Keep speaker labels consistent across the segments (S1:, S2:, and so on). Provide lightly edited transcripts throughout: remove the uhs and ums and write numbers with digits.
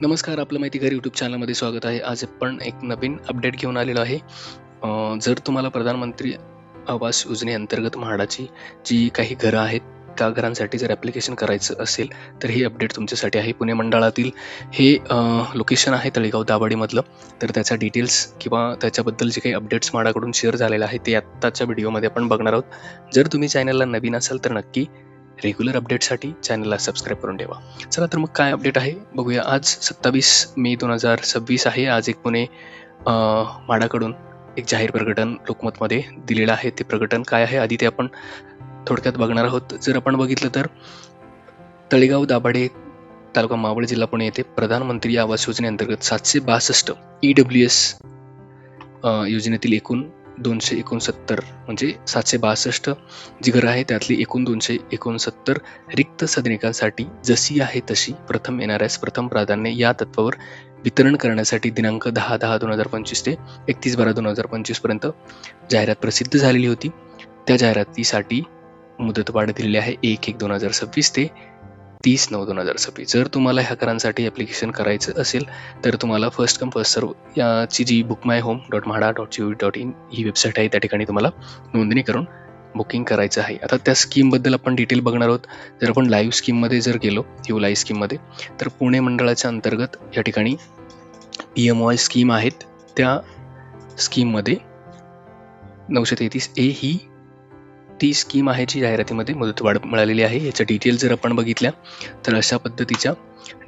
S1: नमस्कार, आपलं माहिती घर यूट्यूब चॅनलमध्ये स्वागत आहे. आज आपण एक नवीन अपडेट घेऊन आलेलो आहे. जर तुम्हाला प्रधानमंत्री आवास योजनेअंतर्गत म्हाडाची जी काही घरं आहेत, त्या घरांसाठी जर ॲप्लिकेशन करायचं असेल, तर ही अपडेट तुमच्यासाठी आहे. पुणे मंडळातील हे लोकेशन आहे तळेगाव दाभाडेमधलं. तर त्याचा डिटेल्स किंवा त्याच्याबद्दल जे काही अपडेट्स म्हाडाकडून शेअर झालेले आहेत, ते आत्ताच्या व्हिडिओमध्ये आपण बघणार आहोत. जर तुम्ही चॅनलला नवीन असाल, तर नक्की रेग्युलर अपडेटसाठी चॅनलला सबस्क्राईब करून ठेवा. चला तर मग काय अपडेट आहे बघूया. आज 27 मे 2026 आहे. आज एक पुणे म्हाडाकडून एक जाहीर प्रकटन लोकमतमध्ये दिलेलं आहे. ते प्रकटन काय आहे आधी ते आपण थोडक्यात बघणार आहोत. जर आपण बघितलं तर तळेगाव दाभाडे तालुका मावळ जिल्हा पुणे येथे प्रधानमंत्री आवास योजनेअंतर्गत 762 EWS योजनेतील एकूण 269 म्हणजे 762 जी घरं आहे त्यातली एकूण 269 रिक्त सदनिकांसाठी जशी आहे तशी प्रथम येणाऱ्यास प्रथम प्राधान्य या तत्वावर वितरण करण्यासाठी दिनांक 10/10/2025 ते 31/12/2025 पर्यंत जाहिरात प्रसिद्ध झालेली होती. त्या जाहिरातीसाठी मुदतवाढ दिलेली आहे 1/1/2026 ते 30/9/2026. जर तुम्हाला ह्या घरांसाठी ॲप्लिकेशन करायचं असेल तर तुम्हाला फर्स्ट कम फर्स्ट सर्व याची जी bookmyhome.mahda.gov.in ही वेबसाईट आहे, त्या ठिकाणी तुम्हाला नोंदणी करून बुकिंग करायचं आहे. आता त्या स्कीमबद्दल आपण डिटेल बघणार आहोत. जर आपण लाईव्ह स्कीममध्ये जर गेलो हिव लाईव्ह स्कीममध्ये, तर पुणे मंडळाच्या अंतर्गत या ठिकाणी PMOY स्कीम आहेत. त्या स्कीममध्ये 933A ही ती स्कीम आहे जी जाहिरातीमध्ये मुदतवाढ मिळालेली आहे. याच्या डिटेल्स जर आपण बघितल्या तर अशा पद्धतीच्या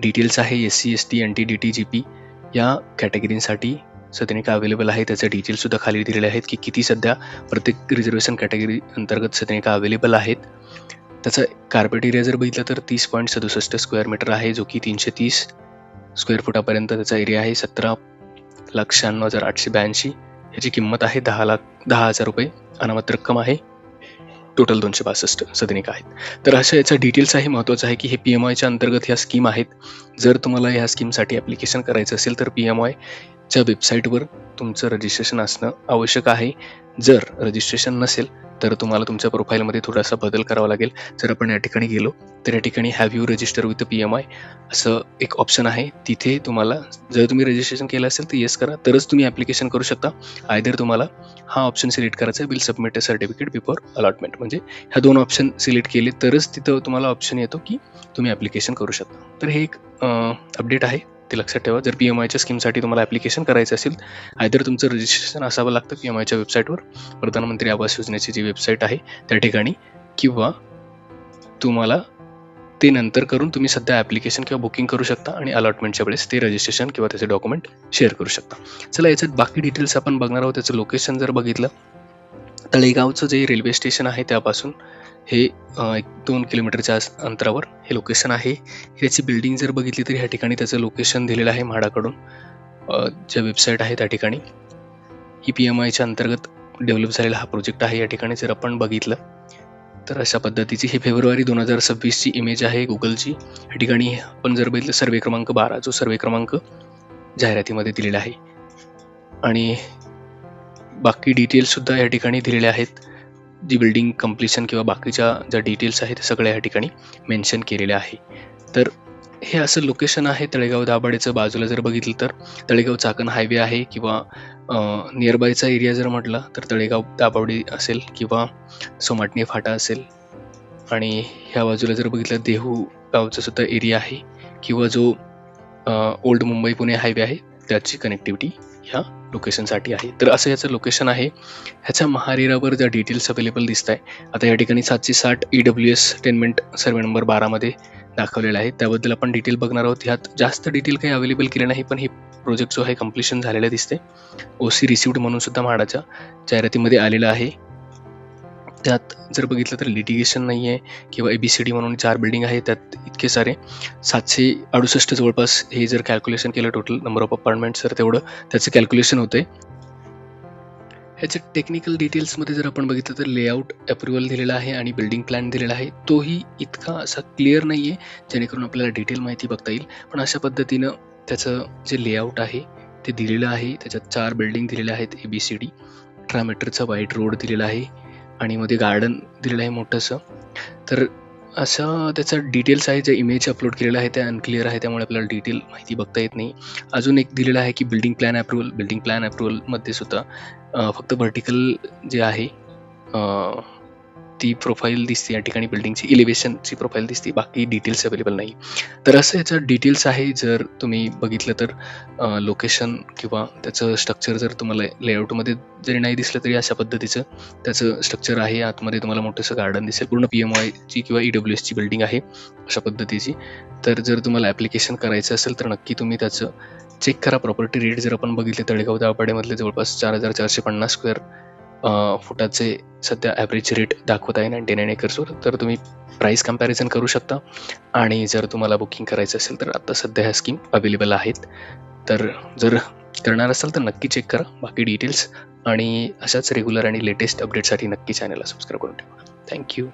S1: डिटेल्स आहे. SC ST NT DT GP या कॅटेगरींसाठी सदनिका अवेलेबल आहे. त्याचे डिटेल्ससुद्धा खाली दिलेले आहेत की किती सध्या प्रत्येक रिझर्वेशन कॅटेगरी अंतर्गत सदनिका अवेलेबल आहेत. त्याचा कार्पेट एरिया जर बघितलं तर 30.67 स्क्वेअर मीटर आहे, जो की 330 स्क्वेअर फुटापर्यंत त्याचा एरिया आहे. 17,96,882 याची किंमत आहे. 10,10,000 रुपये अनामत रक्कम आहे. टोटल 262 सदनिका आहेत. तर अशा याचा डिटेल्स आहे. महत्त्वाचं आहे की हे PMOYच्या अंतर्गत ह्या स्कीम आहेत. जर तुम्हाला ह्या स्कीमसाठी ॲप्लिकेशन करायचं असेल तर PMOYच्या वेबसाईटवर तुमचं रजिस्ट्रेशन असणं आवश्यक आहे. जर रजिस्ट्रेशन नसेल तर तुम्हाला तुमच्या प्रोफाईलमध्ये थोडासा बदल करावा लागेल. जर आपण या ठिकाणी गेलो तर या ठिकाणी have you register with PMOY असं एक ऑप्शन आहे. तिथे तुम्हाला जर तुम्ही रजिस्ट्रेशन केलं असेल तर येस करा, तरच तुम्ही ॲप्लिकेशन करू शकता. आयदर तुम्हाला हा ऑप्शन सिलेक्ट करायचा आहे, will submit a certificate before allotment, म्हणजे ह्या दोन ऑप्शन सिलेक्ट केले तरच तिथं तुम्हाला ऑप्शन येतो की तुम्ही ॲप्लिकेशन करू शकता. तर हे एक अपडेट आहे, ते लक्षात ठेवा. जर PMOYच्या स्कीमसाठी तुम्हाला ॲप्लिकेशन करायचं असेल, आयदर तुमचं रजिस्ट्रेशन असावं लागतं PMOYच्या वेबसाईटवर, प्रधानमंत्री आवास योजनेची जी वेबसाईट आहे त्या ठिकाणी, किंवा तुम्हाला ते नंतर करून तुम्ही सध्या ॲप्लिकेशन किंवा बुकिंग करू शकता आणि अलॉटमेंटच्या वेळेस ते रजिस्ट्रेशन किंवा त्याचे डॉक्युमेंट शेअर करू शकता. चला याच्यात बाकी डिटेल्स आपण बघणार आहोत. त्याचं लोकेशन जर बघितलं, तळेगावचं जे रेल्वे स्टेशन आहे त्यापासून हे 1-2 किलोमीटरच्या अंतरावर हे लोकेशन आहे. ह्याची बिल्डिंग जर बघितली तर ह्या ठिकाणी त्याचं लोकेशन दिलेलं आहे म्हाडाकडून. ज्या वेबसाईट आहे त्या ठिकाणी ही PMOYच्या अंतर्गत डेव्हलप झालेला हा प्रोजेक्ट आहे. या ठिकाणी जर आपण बघितलं तर अशा पद्धतीची ही फेब्रुवारी 2026ची इमेज आहे गुगलची. या ठिकाणी आपण जर बघितलं सर्वे क्रमांक 12, जो सर्वे क्रमांक जाहिरातीमध्ये दिलेला आहे, आणि बाकी डिटेल्ससुद्धा या ठिकाणी दिलेले आहेत. जी बिल्डिंग कम्प्लिशन किंवा बाकीच्या ज्या डिटेल्स आहेत सगळ्या या ठिकाणी मेन्शन केलेल्या आहे. तर हे असं लोकेशन आहे तळेगाव दाभाडेचं. बाजूला जर बघितलं तर तळेगाव चाकण हायवे आहे, किंवा नियरबायचा एरिया जर म्हटला तर तळेगाव दाभाडे असेल किंवा सोमाटणे फाटा असेल, आणि ह्या बाजूला जर बघितलं देहू गावचा सुद्धा एरिया आहे, किंवा जो ओल्ड मुंबई पुणे हायवे आहे त्याची कनेक्टिव्हिटी ह्या लोकेशनसाठी आहे. तर असं याचं लोकेशन आहे. ह्याच्या महारेरावर ज्या डिटेल्स अवेलेबल दिसत आहे, आता या ठिकाणी 760 EWS टेनमेंट सर्वे नंबर 12मध्ये दाखवलेला आहे. त्याबद्दल आपण डिटेल बघणार आहोत. ह्यात जास्त डिटेल काही अवेलेबल केले नाही, पण हे प्रोजेक्ट जो आहे कम्प्लिशन झालेलं दिसते. OC रिसिव्ड म्हणून सुद्धा म्हाडाच्या जाहिरातीमध्ये आलेलं आहे. त्यात जर बघितलं तर लिटिगेशन नाही आहे, किंवा ABCD म्हणून 4 बिल्डिंग आहे, त्यात इतके सारे 768 जवळपास हे जर कॅल्क्युलेशन केलं टोटल नंबर ऑफ अपार्टमेंट्स, तर तेवढं त्याचं कॅल्क्युलेशन होतंय. ह्याच्या टेक्निकल डिटेल्समध्ये जर आपण बघितलं तर लेआउट अप्रुव्हल दिलेला आहे आणि बिल्डिंग प्लॅन दिलेला आहे. तोही इतका असा क्लिअर नाही आहे जेणेकरून आपल्याला डिटेल माहिती बघता येईल, पण अशा पद्धतीनं त्याचं जे लेआउट आहे ते दिलेलं आहे. त्याच्यात 4 बिल्डिंग दिलेल्या आहेत ABCD. 18 मीटरचा वाईड रोड दिलेला आहे आणि मध्ये गार्डन दिलेलं आहे मोठंसं. तर अशा त्याचा डिटेल्स आहे, जे इमेज अपलोड केलेलं आहे ते अनक्लिअर आहे, त्यामुळे आपल्याला डिटेल माहिती बघता येत नाही. अजून एक दिलेलं आहे की बिल्डिंग प्लॅन अप्रूव्हलमध्ये सुद्धा फक्त व्हर्टिकल जे आहे ती प्रोफाईल दिसते या ठिकाणी, बिल्डिंगची इलिव्हेशनची प्रोफाईल दिसते, बाकी डिटेल्स अवेलेबल नाही. तर असं याचं डिटेल्स आहे. जर तुम्ही बघितलं तर लोकेशन किंवा त्याचं स्ट्रक्चर जर तुम्हाला लेआउटमध्ये जरी नाही दिसलं तरी अशा पद्धतीचं त्याचं स्ट्रक्चर आहे. आतमध्ये तुम्हाला मोठंसं गार्डन दिसेल, पूर्ण PMYची किंवा EWSची बिल्डिंग आहे अशा पद्धतीची. तर जर तुम्हाला ॲप्लिकेशन करायचं असेल तर नक्की तुम्ही त्याचं चेक करा. प्रॉपर्टी रेट जर आपण बघितले तळेगाव दाभाडेमधले जवळपास 4,450 स्क्वेअर फुटाचे सध्या ॲव्हरेज रेट दाखवत आहे 99 एकर्सवर. तर तुम्ही प्राईस कम्पॅरिझन करू शकता. आणि जर तुम्हाला बुकिंग करायचं असेल तर आता सध्या ह्या स्कीम अवेलेबल आहेत. तर जर करणार असाल तर नक्की चेक करा. बाकी डिटेल्स आणि अशाच रेग्युलर आणि लेटेस्ट अपडेटसाठी नक्की चॅनलला सबस्क्राईब करून ठेवा. थँक्यू.